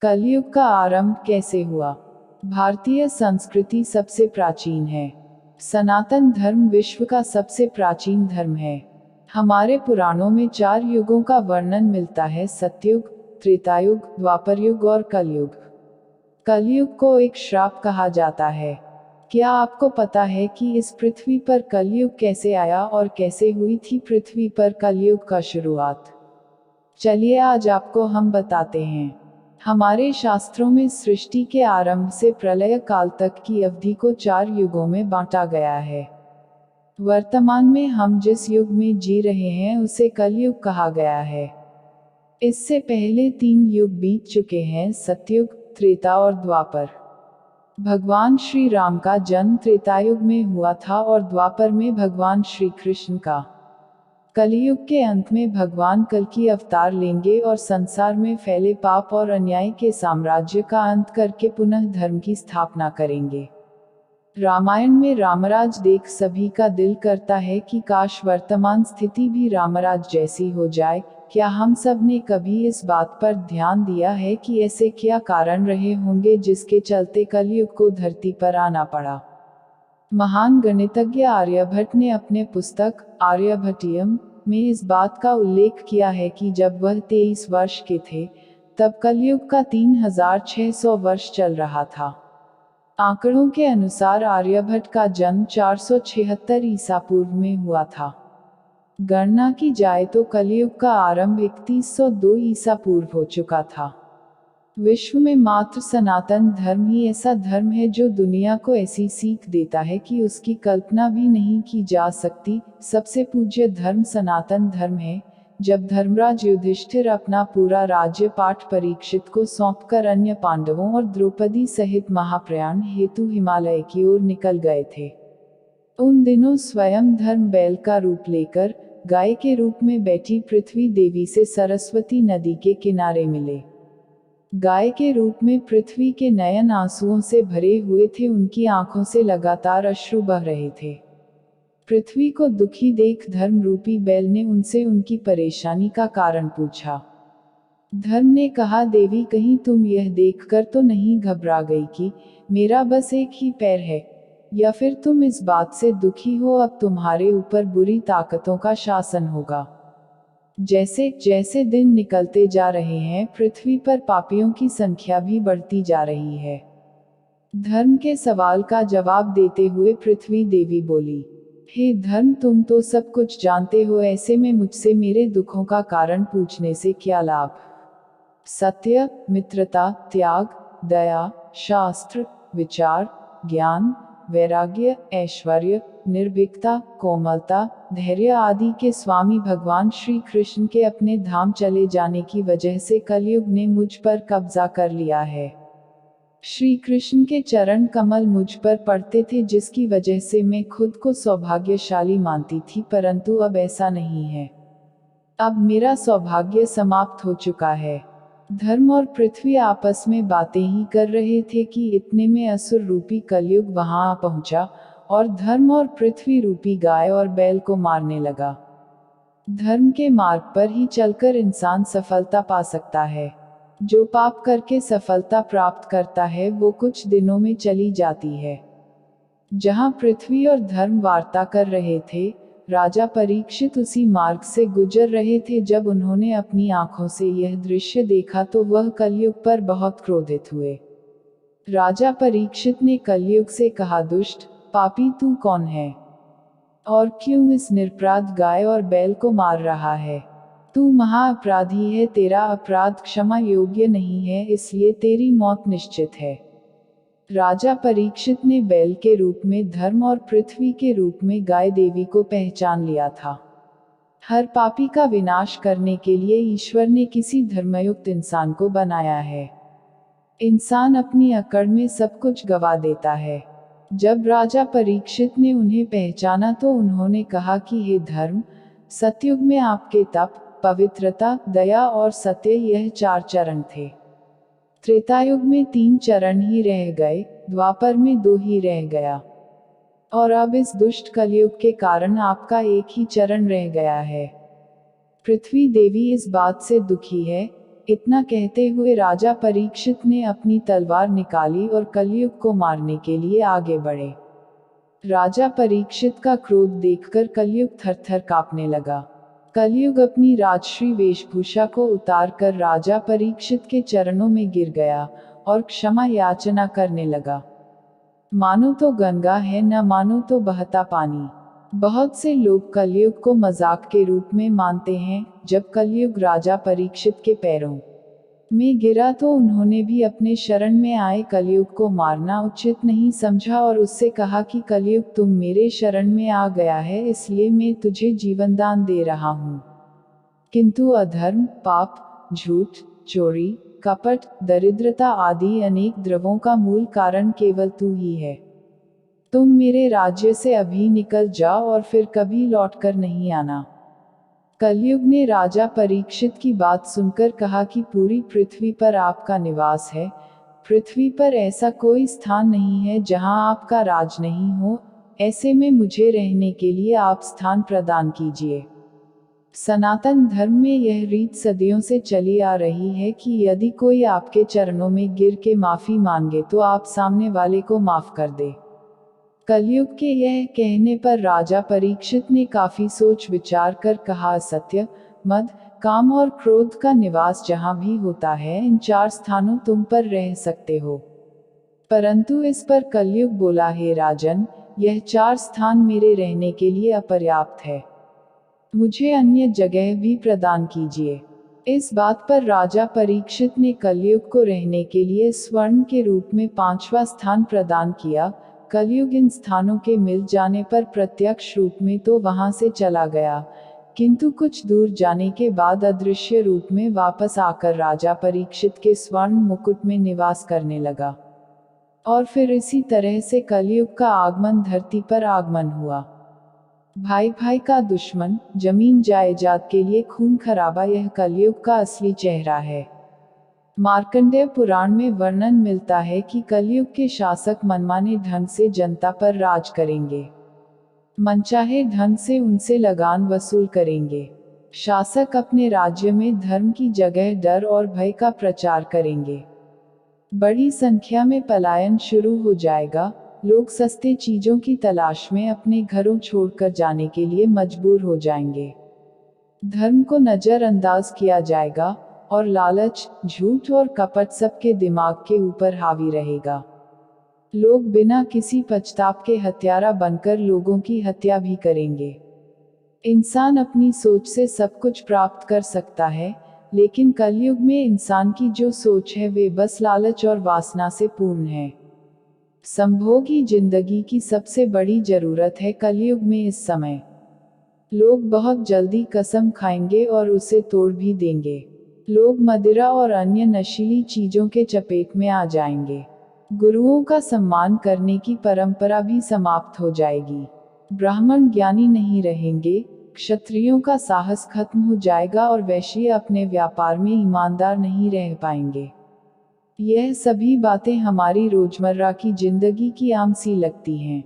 कलयुग का आरंभ कैसे हुआ? भारतीय संस्कृति सबसे प्राचीन है। सनातन धर्म विश्व का सबसे प्राचीन धर्म है। हमारे पुराणों में 4 युगों का वर्णन मिलता है: सतयुग, त्रेतायुग, द्वापर युग और कलयुग। कलयुग को एक श्राप कहा जाता है। क्या आपको पता है कि इस पृथ्वी पर कलयुग कैसे आया और कैसे हुई थी पृथ्वी पर कलयुग का शुरुआत? चलिए आज आपको हम बताते हैं। हमारे शास्त्रों में सृष्टि के आरंभ से प्रलय काल तक की अवधि को 4 युगों में बांटा गया है। वर्तमान में हम जिस युग में जी रहे हैं उसे कलयुग कहा गया है। इससे पहले 3 युग बीत चुके हैं: सतयुग, त्रेता और द्वापर। भगवान श्री राम का जन्म त्रेतायुग में हुआ था और द्वापर में भगवान श्री कृष्ण का। कलयुग के अंत में भगवान कल की अवतार लेंगे और संसार में फैले पाप और अन्याय के साम्राज्य का अंत करके पुनः धर्म की स्थापना करेंगे। रामायण में रामराज देख सभी का दिल करता है कि काश वर्तमान स्थिति भी रामराज जैसी हो जाए। क्या हम सब ने कभी इस बात पर ध्यान दिया है कि ऐसे क्या कारण रहे होंगे जिसके चलते कलयुग को धरती पर आना पड़ा? महान गणितज्ञ आर्यभट्ट ने अपने पुस्तक आर्यभट्टियम में इस बात का उल्लेख किया है कि जब वह 23 वर्ष के थे, तब कलयुग का 3600 वर्ष चल रहा था। आंकड़ों के अनुसार आर्यभट्ट का जन्म 476 ईसा पूर्व में हुआ था। गणना की जाए तो कलयुग का आरंभ 3102 ईसा पूर्व हो चुका था। विश्व में मात्र सनातन धर्म ही ऐसा धर्म है जो दुनिया को ऐसी सीख देता है कि उसकी कल्पना भी नहीं की जा सकती। सबसे पूज्य धर्म सनातन धर्म है। जब धर्मराज युधिष्ठिर अपना पूरा राज्य पाठ परीक्षित को सौंपकर अन्य पांडवों और द्रौपदी सहित महाप्रयाण हेतु हिमालय की ओर निकल गए थे, उन दिनों स्वयं धर्म बैल का रूप लेकर गाय के रूप में बैठी पृथ्वी देवी से सरस्वती नदी के किनारे मिले। गाय के रूप में पृथ्वी के नयन आंसुओं से भरे हुए थे, उनकी आंखों से लगातार अश्रु बह रहे थे। पृथ्वी को दुखी देख धर्म रूपी बैल ने उनसे उनकी परेशानी का कारण पूछा। धर्म ने कहा, देवी कहीं तुम यह देखकर तो नहीं घबरा गई कि मेरा बस एक ही पैर है, या फिर तुम इस बात से दुखी हो अब तुम्हारे ऊपर बुरी ताकतों का शासन होगा? जैसे जैसे दिन निकलते जा रहे हैं पृथ्वी पर पापियों की संख्या भी बढ़ती जा रही है। धर्म के सवाल का जवाब देते हुए पृथ्वी देवी बोली, हे धर्म, तुम तो सब कुछ जानते हो, ऐसे में मुझसे मेरे दुखों का कारण पूछने से क्या लाभ? सत्य, मित्रता, त्याग, दया, शास्त्र, विचार, ज्ञान, वैराग्य, ऐश्वर्य, निर्भीकता, कोमलता, धैर्य आदि के स्वामी भगवान श्री कृष्ण के अपने धाम चले जाने की वजह से कलयुग ने मुझ पर कब्जा कर लिया है। श्री कृष्ण के चरण कमल मुझ पर पड़ते थे, जिसकी वजह से मैं खुद को सौभाग्यशाली मानती थी, परंतु अब ऐसा नहीं है। अब मेरा सौभाग्य समाप्त हो चुका है। धर्म और पृथ्वी आपस में बातें ही कर रहे थे कि इतने में असुर रूपी कलयुग वहां आ पहुंचा और धर्म और पृथ्वी रूपी गाय और बैल को मारने लगा। धर्म के मार्ग पर ही चलकर इंसान सफलता पा सकता है। जो पाप करके सफलता प्राप्त करता है वो कुछ दिनों में चली जाती है। जहां पृथ्वी और धर्म वार्ता कर रहे थे, राजा परीक्षित उसी मार्ग से गुजर रहे थे। जब उन्होंने अपनी आंखों से यह दृश्य देखा तो वह कलयुग पर बहुत क्रोधित हुए। राजा परीक्षित ने कलयुग से कहा, दुष्ट, पापी तू कौन है और क्यों इस निरपराध गाय और बैल को मार रहा है? तू महाअपराधी है, तेरा अपराध क्षमा योग्य नहीं है, इसलिए तेरी मौत निश्चित है। राजा परीक्षित ने बैल के रूप में धर्म और पृथ्वी के रूप में गाय देवी को पहचान लिया था। हर पापी का विनाश करने के लिए ईश्वर ने किसी धर्मयुक्त इंसान को बनाया है। इंसान अपनी अकड़ में सब कुछ गवा देता है। जब राजा परीक्षित ने उन्हें पहचाना तो उन्होंने कहा कि हे धर्म, सतयुग में आपके तप, पवित्रता, दया और सत्य, यह 4 चरण थे। त्रेतायुग में 3 चरण ही रह गए, द्वापर में 2 ही रह गया, और अब इस दुष्ट कलयुग के कारण आपका एक ही चरण रह गया है। पृथ्वी देवी इस बात से दुखी है, इतना कहते हुए राजा परीक्षित ने अपनी तलवार निकाली और कलयुग को मारने के लिए आगे बढ़े। राजा परीक्षित का क्रोध देखकर कलयुग थरथर कांपने लगा। कलयुग अपनी राजश्री वेशभूषा को उतारकर राजा परीक्षित के चरणों में गिर गया और क्षमा याचना करने लगा। मानो तो गंगा है, न मानो तो बहता पानी। बहुत से लोग कलयुग को मजाक के रूप में मानते हैं। जब कलयुग राजा परीक्षित के पैरों में गिरा तो उन्होंने भी अपने शरण में आए कलयुग को मारना उचित नहीं समझा और उससे कहा कि कलयुग तुम मेरे शरण में आ गया है, इसलिए मैं तुझे जीवनदान दे रहा हूँ। किंतु अधर्म, पाप, झूठ, चोरी, कपट, दरिद्रता आदि अनेक द्रवों का मूल कारण केवल तू ही है। तुम मेरे राज्य से अभी निकल जाओ और फिर कभी लौटकर नहीं आना। कलयुग ने राजा परीक्षित की बात सुनकर कहा कि पूरी पृथ्वी पर आपका निवास है। पृथ्वी पर ऐसा कोई स्थान नहीं है जहां आपका राज नहीं हो। ऐसे में मुझे रहने के लिए आप स्थान प्रदान कीजिए। सनातन धर्म में यह रीत सदियों से चली आ रही है कि यदि कोई आपके चरणों में गिर के माफी मांगे तो आप सामने वाले को माफ कर दे। कलयुग के यह कहने पर राजा परीक्षित ने काफी सोच विचार कर कहा, सत्य, मद, काम और क्रोध का निवास जहां भी होता है, इन 4 स्थानों तुम पर रह सकते हो। परंतु इस पर कलयुग बोला, हे राजन, यह 4 स्थान मेरे रहने के लिए अपर्याप्त है। मुझे अन्य जगह भी प्रदान कीजिए। इस बात पर राजा परीक्षित ने कलयुग को रहने के लिए स्वर्ण के रूप में 5वां स्थान प्रदान किया। कलयुग इन स्थानों के मिल जाने पर प्रत्यक्ष रूप में तो वहां से चला गया, किंतु कुछ दूर जाने के बाद अदृश्य रूप में वापस आकर राजा परीक्षित के स्वर्ण मुकुट में निवास करने लगा। और फिर इसी तरह से कलयुग का आगमन धरती पर आगमन हुआ। भाई भाई का दुश्मन, जमीन जायदाद के लिए खून खराबा, यह कलयुग का असली चेहरा है। मार्कंडेय पुराण में वर्णन मिलता है कि कलयुग के शासक मनमाने ढंग से जनता पर राज करेंगे। मनचाहे ढंग से उनसे लगान वसूल करेंगे। शासक अपने राज्य में धर्म की जगह डर और भय का प्रचार करेंगे। बड़ी संख्या में पलायन शुरू हो जाएगा। लोग सस्ते चीजों की तलाश में अपने घरों छोड़कर जाने के लिए मजबूर हो जाएंगे। धर्म को नजरअंदाज किया जाएगा और लालच, झूठ और कपट सबके दिमाग के ऊपर हावी रहेगा। लोग बिना किसी पछताव के हत्यारा बनकर लोगों की हत्या भी करेंगे। इंसान अपनी सोच से सब कुछ प्राप्त कर सकता है, लेकिन कलयुग में इंसान की जो सोच है वे बस लालच और वासना से पूर्ण है। संभोग ही जिंदगी की सबसे बड़ी जरूरत है कलयुग में। इस समय लोग बहुत जल्दी कसम खाएंगे और उसे तोड़ भी देंगे। लोग मदिरा और अन्य नशीली चीजों के चपेट में आ जाएंगे। गुरुओं का सम्मान करने की परंपरा भी समाप्त हो जाएगी। ब्राह्मण ज्ञानी नहीं रहेंगे, क्षत्रियों का साहस खत्म हो जाएगा और वैश्य अपने व्यापार में ईमानदार नहीं रह पाएंगे। यह सभी बातें हमारी रोजमर्रा की जिंदगी की आम सी लगती हैं,